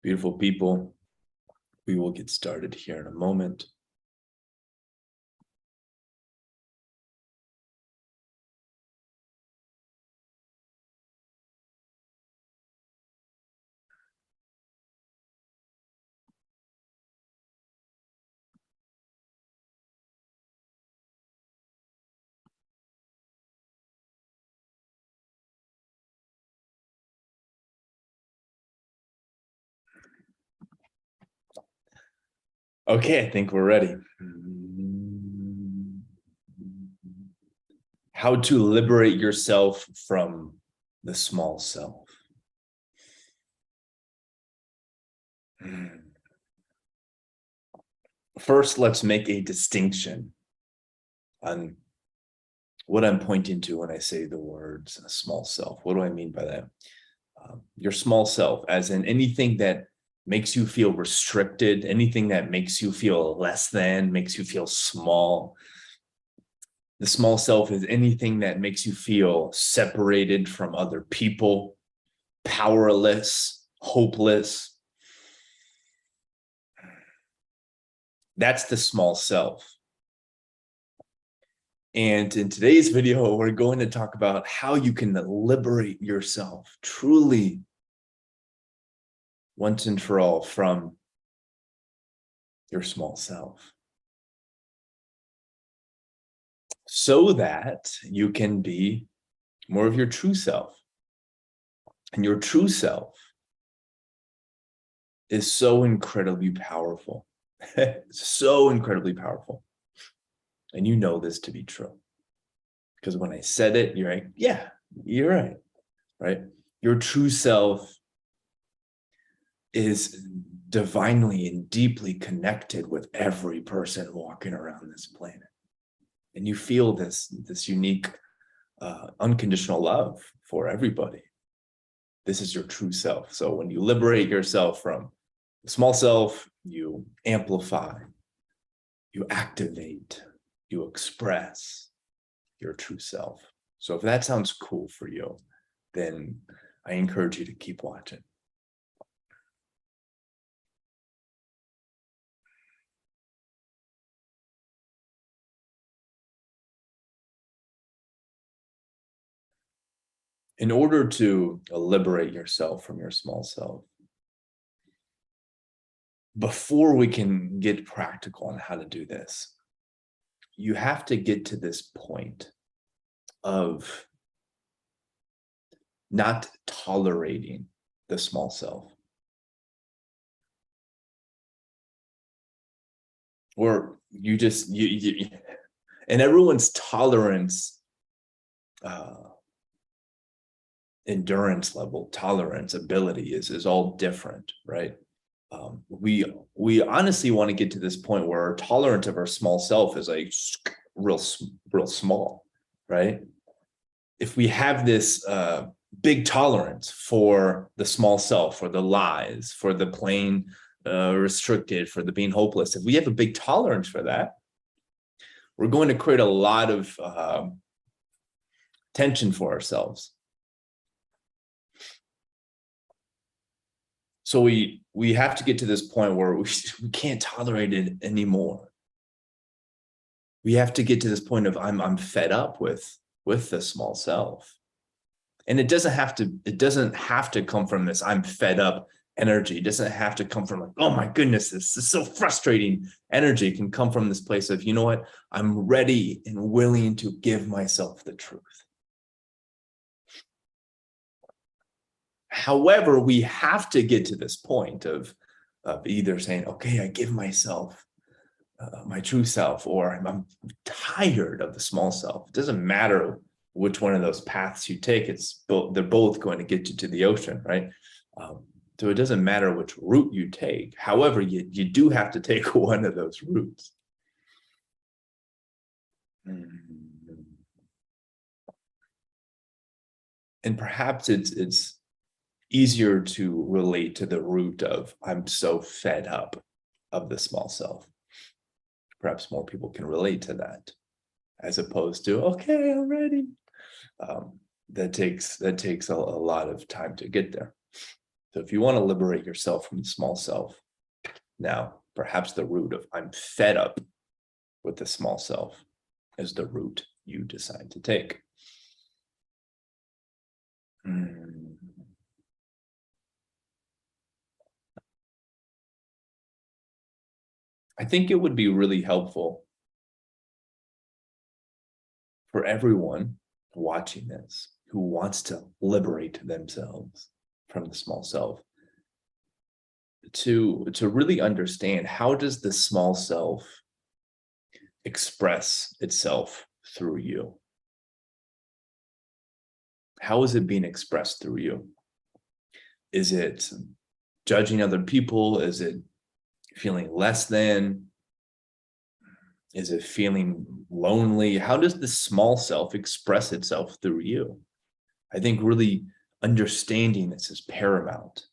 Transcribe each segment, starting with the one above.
Beautiful people, we will get started here in a moment. Okay, I think we're ready. How to liberate yourself from the small self. First, let's make a distinction on what I'm pointing to when I say the words small self. What do I mean by that? Your small self, as in anything that makes you feel restricted, anything that makes you feel less than, makes you feel small. The small self is anything that makes you feel separated from other people, powerless, hopeless. That's the small self. And in today's video, we're going to talk about how you can liberate yourself truly once and for all from your small self, so that you can be more of your true self. And your true self is so incredibly powerful, so incredibly powerful. And you know this to be true, because when I said it, you're like, yeah, you're right, right? Your true self is divinely and deeply connected with every person walking around this planet. And you feel this unique, unconditional love for everybody. This is your true self. So when you liberate yourself from the small self, you amplify, you activate, you express your true self. So if that sounds cool for you, then I encourage you to keep watching. In order to liberate yourself from your small self, before we can get practical on how to do this, you have to get to this point of not tolerating the small self. Or you just, and everyone's tolerance, endurance level, tolerance, ability is all different, right? We honestly want to get to this point where our tolerance of our small self is like real small, right? If we have this big tolerance for the small self, for the lies, for the plain restricted, for the being hopeless, if we have a big tolerance for that, we're going to create a lot of tension for ourselves. So we have to get to this point where we can't tolerate it anymore. We have to get to this point of I'm fed up with the small self. And it doesn't have to come from this I'm fed up energy. It doesn't have to come from like, oh my goodness, this is so frustrating energy. It can come from this place of, you know what, I'm ready and willing to give myself the truth. However, we have to get to this point of either saying, okay, I give myself my true self, or I'm tired of the small self. It doesn't matter which one of those paths you take. They're both going to get you to the ocean, right? So it doesn't matter which route you take. However, you do have to take one of those routes. And perhaps it's easier to relate to the root of I'm so fed up of the small self. Perhaps more people can relate to that, as opposed to, okay, I'm ready. That takes a lot of time to get there. So if you want to liberate yourself from the small self, now perhaps the root of I'm fed up with the small self is the route you decide to take. I think it would be really helpful for everyone watching this who wants to liberate themselves from the small self to really understand, how does the small self express itself through you? How is it being expressed through you? Is it judging other people? Is it feeling less than? Is it feeling lonely? How does the small self express itself through you? I think really understanding this is paramount,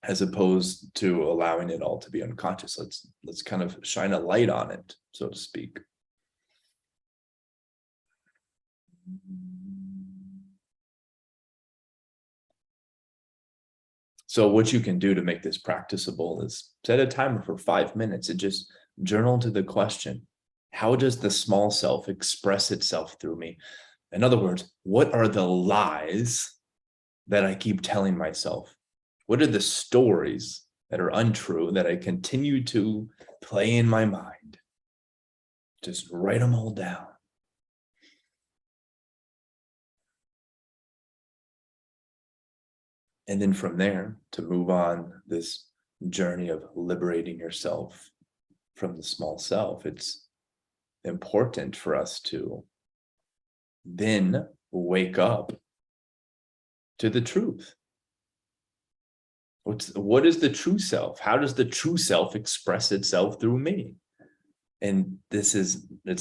as opposed to allowing it all to be unconscious. Let's kind of shine a light on it, so to speak. So what you can do to make this practicable is set a timer for 5 minutes and just journal to the question, how does the small self express itself through me? In other words, what are the lies that I keep telling myself? What are the stories that are untrue that I continue to play in my mind? Just write them all down. And then from there, to move on this journey of liberating yourself from the small self, it's important for us to then wake up to the truth. What is the true self? How does the true self express itself through me? And it's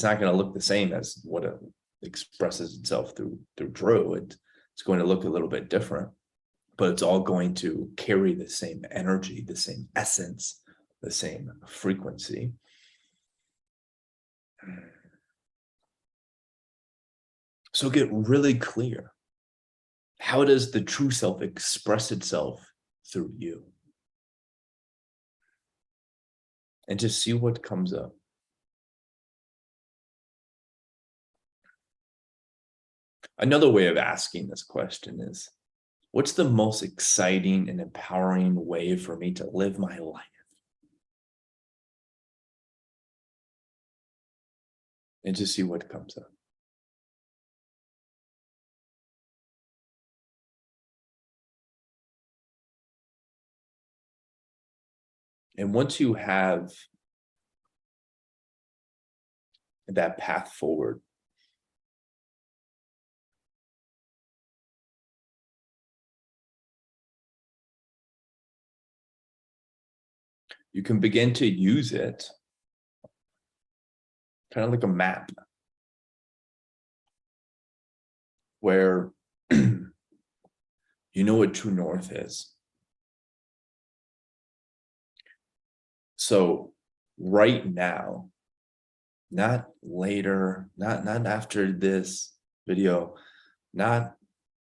not going to look the same as what it expresses itself through Drew. It's going to look a little bit different, but it's all going to carry the same energy, the same essence, the same frequency. So get really clear. How does the true self express itself through you? And just see what comes up. Another way of asking this question is, what's the most exciting and empowering way for me to live my life? And just see what comes up. And once you have that path forward, you can begin to use it kind of like a map, where you know what true north is. So right now, not later, not after this video, not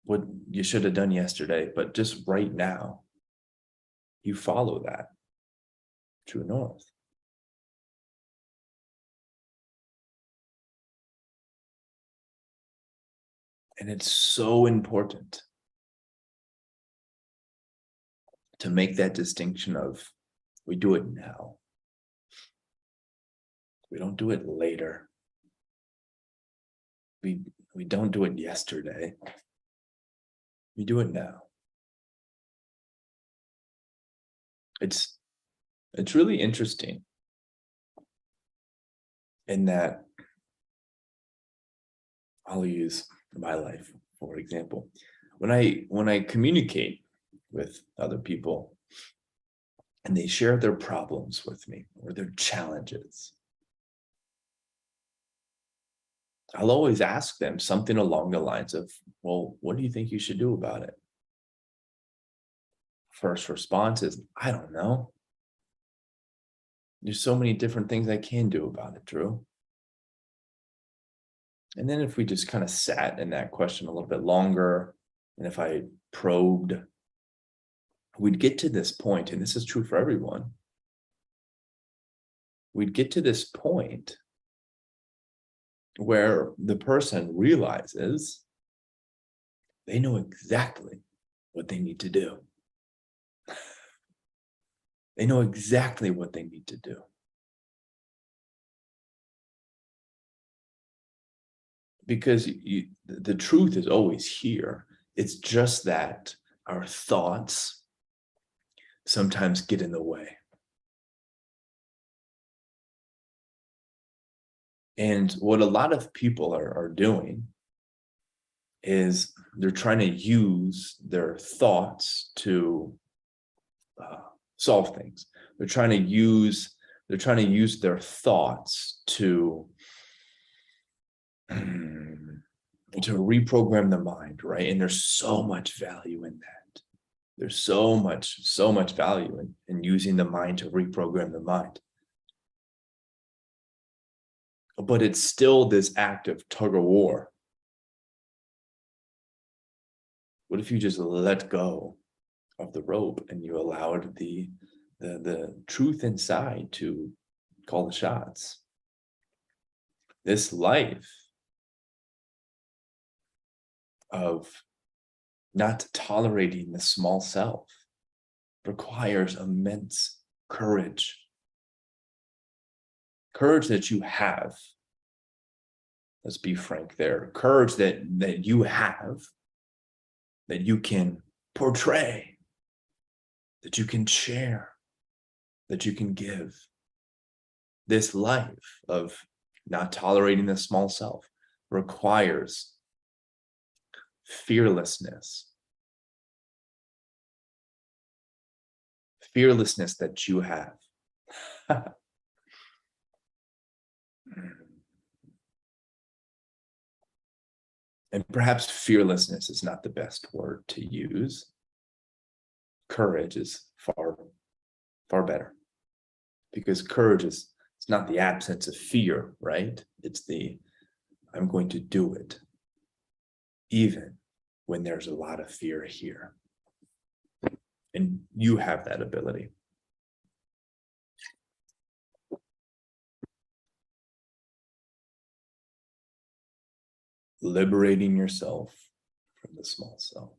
what you should have done yesterday, but just right now, you follow that true north. And it's so important to make that distinction of, we do it now. We don't do it later. We don't do it yesterday. We do it now. It's really interesting in that, I'll use my life, for example. When I communicate with other people and they share their problems with me or their challenges, I'll always ask them something along the lines of, well, what do you think you should do about it? First response is, I don't know. There's so many different things I can do about it, Drew. And then if we just kind of sat in that question a little bit longer, and if I probed, we'd get to this point, and this is true for everyone. We'd get to this point where the person realizes they know exactly what they need to do. They know exactly what they need to do. Because the truth is always here. It's just that our thoughts sometimes get in the way. And what a lot of people are doing is they're trying to use their thoughts to solve things. They're trying to use their thoughts to reprogram the mind, right? And there's so much value in that. There's so much value in using the mind to reprogram the mind. But it's still this act of tug of war. What if you just let go of the rope and you allowed the truth inside to call the shots? This life of not tolerating the small self requires immense courage. Courage that you have. Let's be frank there. Courage that you have, that you can portray, that you can share, that you can give. This life of not tolerating the small self requires fearlessness. Fearlessness that you have. And perhaps fearlessness is not the best word to use. Courage is far better. Because courage is, it's not the absence of fear, right? It's the, I'm going to do it, even when there's a lot of fear here. And you have that ability. Liberating yourself from the small self.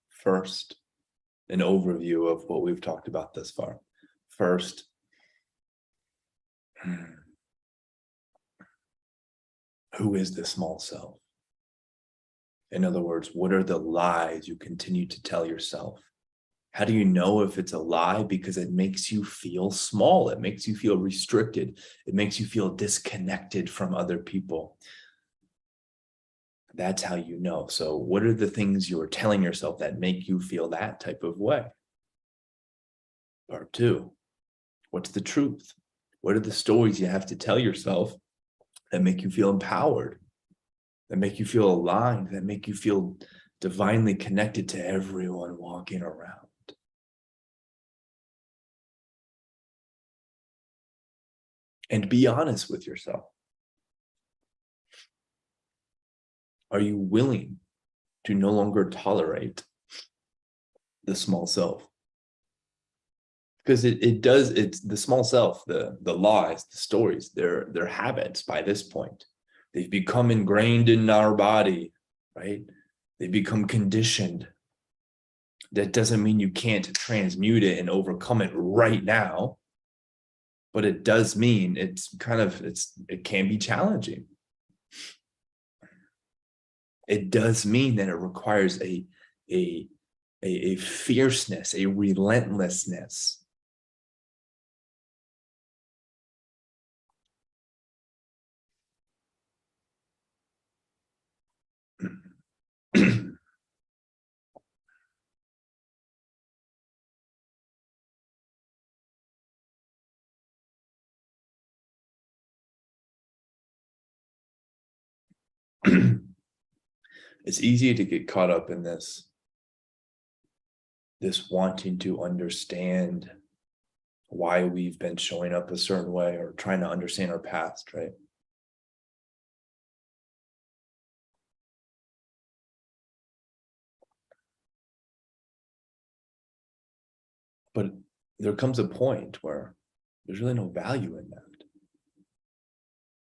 First, an overview of what we've talked about thus far. First, who is the small self? In other words, what are the lies you continue to tell yourself? How do you know if it's a lie? Because it makes you feel small. It makes you feel restricted. It makes you feel disconnected from other people. That's how you know. So what are the things you're telling yourself that make you feel that type of way? Part two, what's the truth? What are the stories you have to tell yourself that make you feel empowered, that make you feel aligned, that make you feel divinely connected to everyone walking around? And be honest with yourself. Are you willing to no longer tolerate the small self? Because it's the small self, the lies, the stories, they're habits by this point. They've become ingrained in our body, right? They become conditioned. That doesn't mean you can't transmute it and overcome it right now. But it does mean it can be challenging. It does mean that it requires a fierceness, a relentlessness. It's easy to get caught up in this wanting to understand why we've been showing up a certain way or trying to understand our past, right? But there comes a point where there's really no value in that.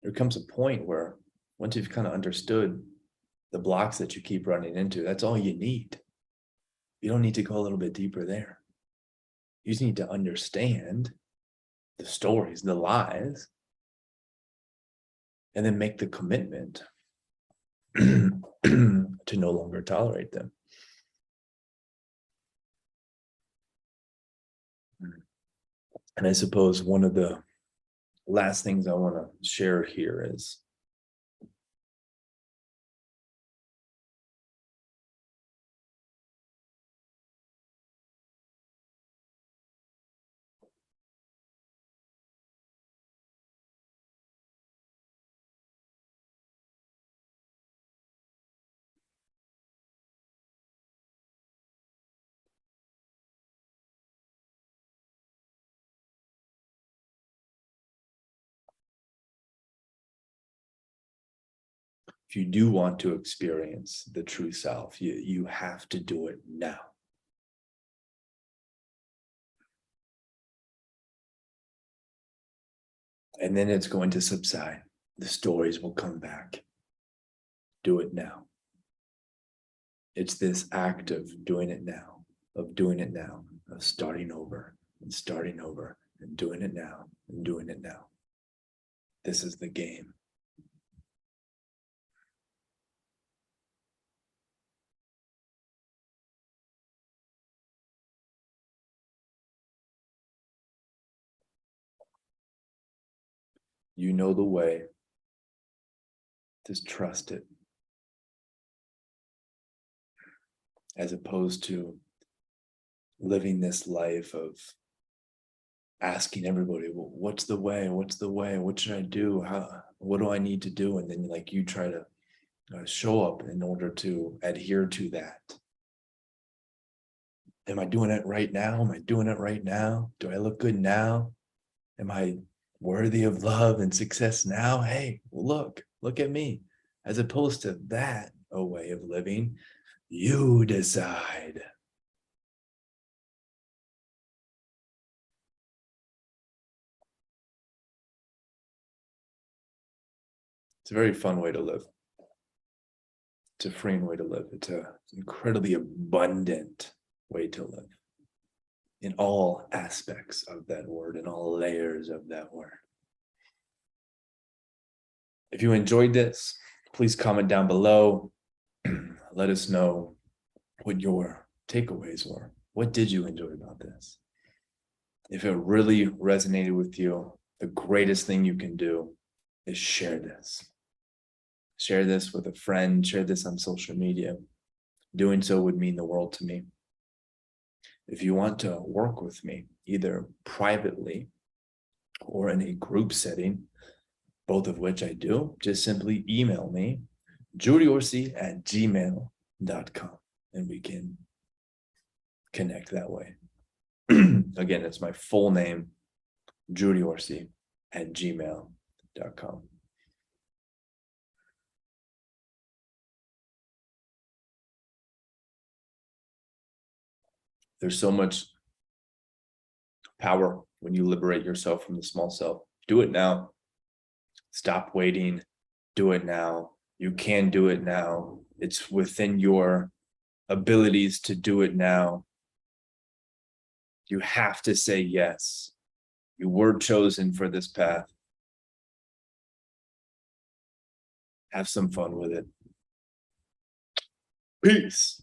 There comes a point where once you've kind of understood the blocks that you keep running into, that's all you need. You don't need to go a little bit deeper there. You just need to understand the stories, the lies, and then make the commitment to no longer tolerate them. And I suppose one of the last things I want to share here is if you do want to experience the true self, you have to do it now. And then it's going to subside. The stories will come back. Do it now. It's this act of doing it now, of starting over and starting over and doing it now and doing it now. This is the game. You know the way. Just trust it. As opposed to living this life of asking everybody, well, what's the way? What's the way? What should I do? What do I need to do? And then like you try to show up in order to adhere to that. Am I doing it right now? Am I doing it right now? Do I look good now? Am I worthy of love and success now? Hey, look at me. As opposed to that, a way of living, you decide. It's a very fun way to live. It's a freeing way to live. It's an incredibly abundant way to live in all aspects of that word, in all layers of that word. If you enjoyed this, please comment down below. Let us know what your takeaways were. What did you enjoy about this? If it really resonated with you, the greatest thing you can do is share this. Share this with a friend, share this on social media. Doing so would mean the world to me. If you want to work with me, either privately or in a group setting, both of which I do, just simply email me, judyorsi@gmail.com, and we can connect that way. Again, it's my full name, judyorsi@gmail.com. There's so much power when you liberate yourself from the small self. Do it now. Stop waiting. Do it now. You can do it now. It's within your abilities to do it now. You have to say yes. You were chosen for this path. Have some fun with it. Peace.